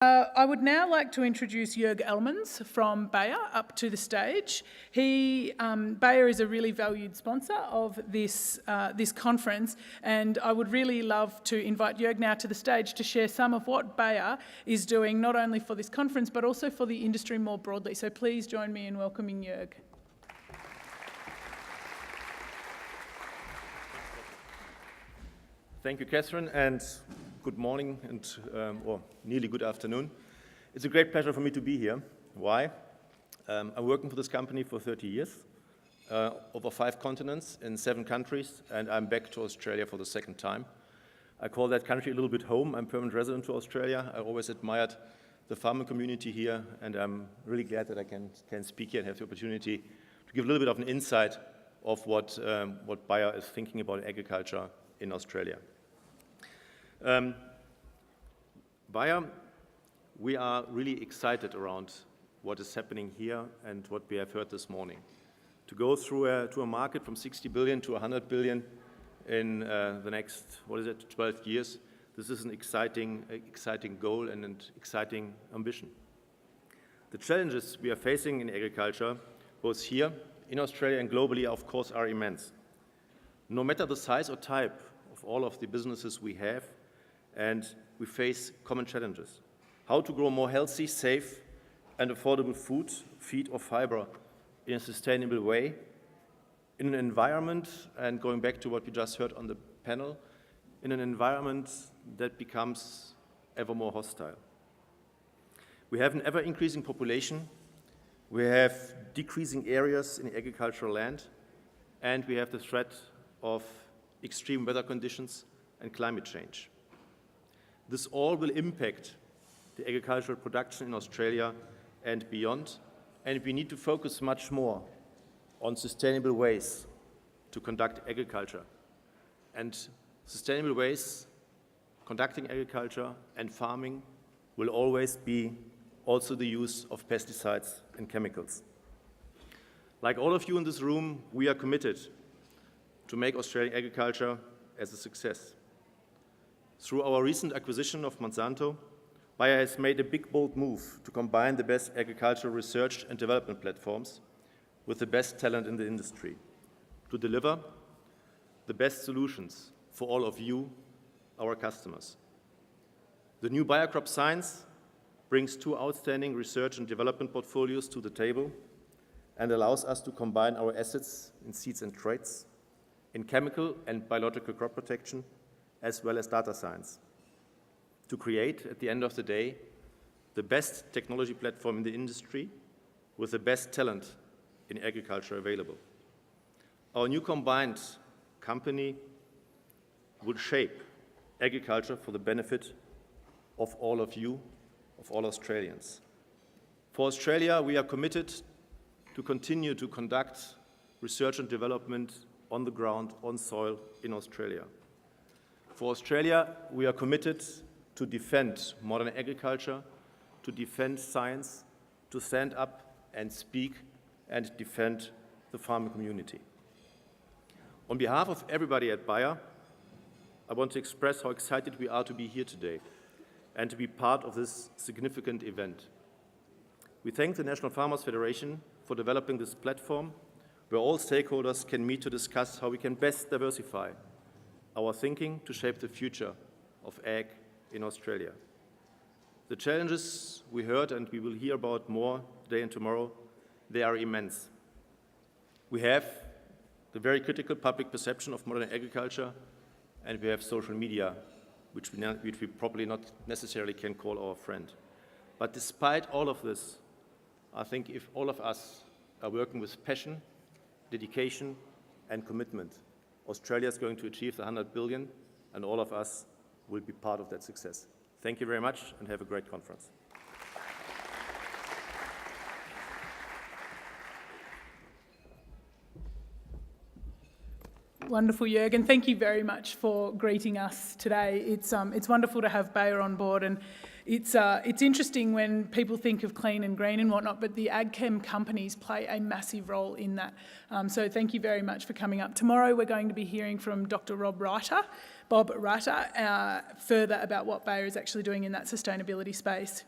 I would now like to introduce Joerg Ellmanns from Bayer up to the stage. Bayer is a really valued sponsor of this conference, and I would really love to invite Joerg now to the stage to share some of what Bayer is doing, not only for this conference, but also for the industry more broadly. So please join me in welcoming Joerg. Thank you, Catherine, and good morning or nearly good afternoon. It's a great pleasure for me to be here. Why? I'm working for this company for 30 years, over 5 continents in 7 countries, and I'm back to Australia for the second time. I call that country a little bit home. I'm permanent resident to Australia. I always admired the farming community here, and I'm really glad that I can speak here and have the opportunity to give a little bit of an insight of what Bayer is thinking about agriculture in Australia. Bayer, we are really excited around what is happening here and what we have heard this morning. To go through to a market from 60 billion to 100 billion in the next, 12 years, this is an exciting goal and an exciting ambition. The challenges we are facing in agriculture, both here in Australia and globally, of course, are immense. No matter the size or type of all of the businesses we have, and we face common challenges. How to grow more healthy, safe, and affordable food, feed or fiber in a sustainable way, in an environment, and going back to what we just heard on the panel, in an environment that becomes ever more hostile. We have an ever-increasing population, we have decreasing areas in agricultural land, and we have the threat of extreme weather conditions and climate change. This all will impact the agricultural production in Australia and beyond, and we need to focus much more on sustainable ways to conduct agriculture. And sustainable ways conducting agriculture and farming will always be also the use of pesticides and chemicals. Like all of you in this room, we are committed to make Australian agriculture as a success. Through our recent acquisition of Monsanto, Bayer has made a big, bold move to combine the best agricultural research and development platforms with the best talent in the industry to deliver the best solutions for all of you, our customers. The new Bayer Crop Science brings 2 outstanding research and development portfolios to the table and allows us to combine our assets in seeds and traits, in chemical and biological crop protection, as well as data science, to create, at the end of the day, the best technology platform in the industry with the best talent in agriculture available. Our new combined company will shape agriculture for the benefit of all of you, of all Australians. For Australia, we are committed to continue to conduct research and development on the ground, on soil in Australia. For Australia, we are committed to defend modern agriculture, to defend science, to stand up and speak and defend the farming community. On behalf of everybody at Bayer, I want to express how excited we are to be here today and to be part of this significant event. We thank the National Farmers Federation for developing this platform where all stakeholders can meet to discuss how we can best diversify our thinking to shape the future of ag in Australia. The challenges we heard and we will hear about more today and tomorrow, they are immense. We have the very critical public perception of modern agriculture, and we have social media, which we probably not necessarily can call our friend. But despite all of this, I think if all of us are working with passion, dedication, and commitment, Australia is going to achieve the 100 billion, and all of us will be part of that success. Thank you very much, and have a great conference. Wonderful, Joerg, and thank you very much for greeting us today. It's wonderful to have Bayer on board, and it's interesting when people think of clean and green and whatnot, but the ag chem companies play a massive role in that. So thank you very much for coming up. Tomorrow we're going to be hearing from Dr. Rob Reiter, Bob Rutter further about what Bayer is actually doing in that sustainability space.